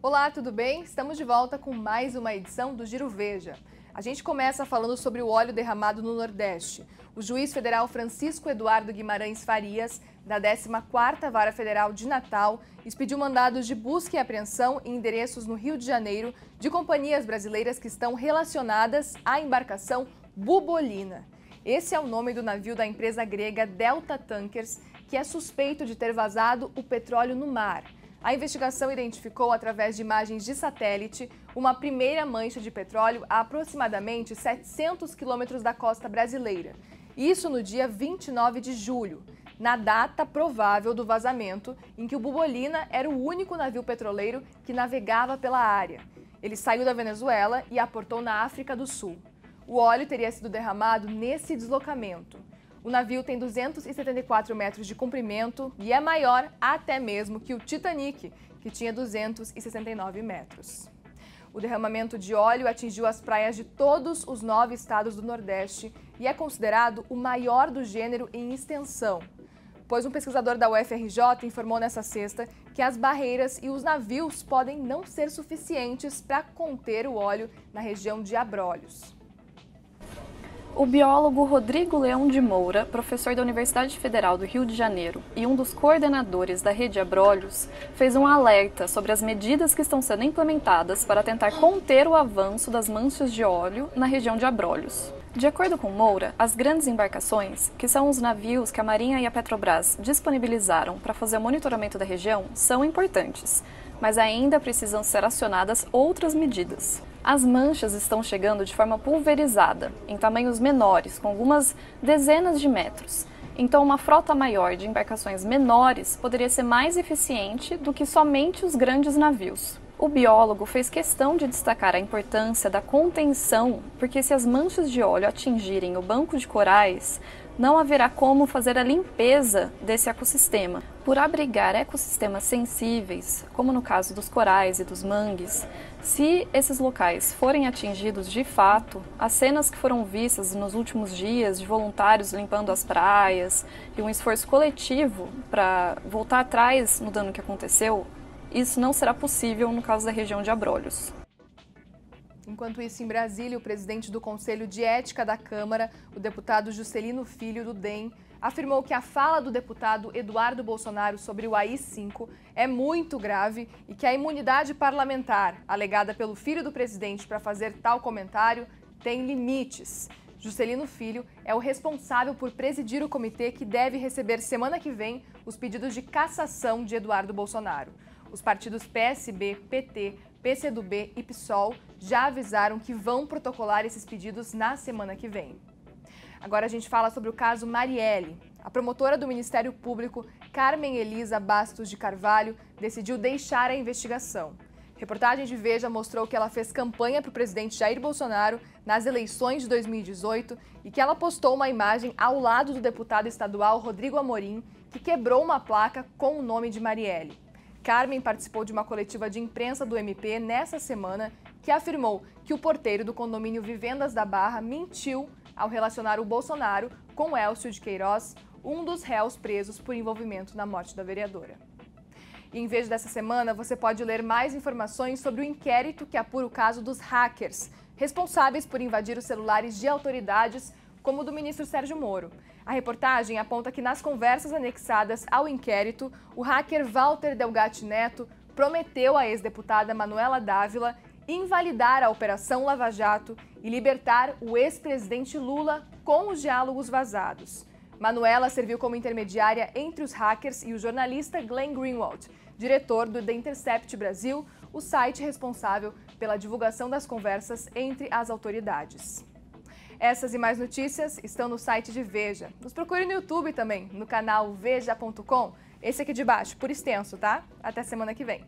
Olá, tudo bem? Estamos de volta com mais uma edição do Giro Veja. A gente começa falando sobre o óleo derramado no Nordeste. O juiz federal Francisco Eduardo Guimarães Farias, da 14ª Vara Federal de Natal, expediu mandados de busca e apreensão em endereços no Rio de Janeiro de companhias brasileiras que estão relacionadas à embarcação Bubolina. Esse é o nome do navio da empresa grega Delta Tankers, que é suspeito de ter vazado o petróleo no mar. A investigação identificou, através de imagens de satélite, uma primeira mancha de petróleo a aproximadamente 700 quilômetros da costa brasileira. Isso no dia 29 de julho, na data provável do vazamento, em que o Bubolina era o único navio petroleiro que navegava pela área. Ele saiu da Venezuela e aportou na África do Sul. O óleo teria sido derramado nesse deslocamento. O navio tem 274 metros de comprimento e é maior até mesmo que o Titanic, que tinha 269 metros. O derramamento de óleo atingiu as praias de todos os 9 estados do Nordeste e é considerado o maior do gênero em extensão, pois um pesquisador da UFRJ informou nesta sexta que as barreiras e os navios podem não ser suficientes para conter o óleo na região de Abrolhos. O biólogo Rodrigo Leão de Moura, professor da Universidade Federal do Rio de Janeiro e um dos coordenadores da Rede Abrolhos, fez um alerta sobre as medidas que estão sendo implementadas para tentar conter o avanço das manchas de óleo na região de Abrolhos. De acordo com Moura, as grandes embarcações, que são os navios que a Marinha e a Petrobras disponibilizaram para fazer o monitoramento da região, são importantes, mas ainda precisam ser acionadas outras medidas. As manchas estão chegando de forma pulverizada, em tamanhos menores, com algumas dezenas de metros. Então, uma frota maior de embarcações menores poderia ser mais eficiente do que somente os grandes navios. O biólogo fez questão de destacar a importância da contenção, porque se as manchas de óleo atingirem o banco de corais, não haverá como fazer a limpeza desse ecossistema. Por abrigar ecossistemas sensíveis, como no caso dos corais e dos mangues, se esses locais forem atingidos de fato, as cenas que foram vistas nos últimos dias de voluntários limpando as praias e um esforço coletivo para voltar atrás no dano que aconteceu, isso não será possível no caso da região de Abrolhos. Enquanto isso, em Brasília, o presidente do Conselho de Ética da Câmara, o deputado Juscelino Filho, do DEM, afirmou que a fala do deputado Eduardo Bolsonaro sobre o AI-5 é muito grave e que a imunidade parlamentar, alegada pelo filho do presidente para fazer tal comentário, tem limites. Juscelino Filho é o responsável por presidir o comitê que deve receber semana que vem os pedidos de cassação de Eduardo Bolsonaro. Os partidos PSB, PT, PCdoB e PSOL já avisaram que vão protocolar esses pedidos na semana que vem. Agora a gente fala sobre o caso Marielle. A promotora do Ministério Público, Carmen Elisa Bastos de Carvalho, decidiu deixar a investigação. Reportagem de Veja mostrou que ela fez campanha para o presidente Jair Bolsonaro nas eleições de 2018 e que ela postou uma imagem ao lado do deputado estadual Rodrigo Amorim, que quebrou uma placa com o nome de Marielle. Carmen participou de uma coletiva de imprensa do MP nessa semana que afirmou que o porteiro do condomínio Vivendas da Barra mentiu ao relacionar o Bolsonaro com Elcio de Queiroz, um dos réus presos por envolvimento na morte da vereadora. E em Veja dessa semana, você pode ler mais informações sobre o inquérito que apura o caso dos hackers, responsáveis por invadir os celulares de autoridades, como o do ministro Sérgio Moro. A reportagem aponta que nas conversas anexadas ao inquérito, o hacker Walter Delgatti Neto prometeu à ex-deputada Manuela Dávila invalidar a Operação Lava Jato e libertar o ex-presidente Lula com os diálogos vazados. Manuela serviu como intermediária entre os hackers e o jornalista Glenn Greenwald, diretor do The Intercept Brasil, o site responsável pela divulgação das conversas entre as autoridades. Essas e mais notícias estão no site de Veja. Nos procure no YouTube também, no canal veja.com. Esse aqui de baixo, por extenso, tá? Até semana que vem.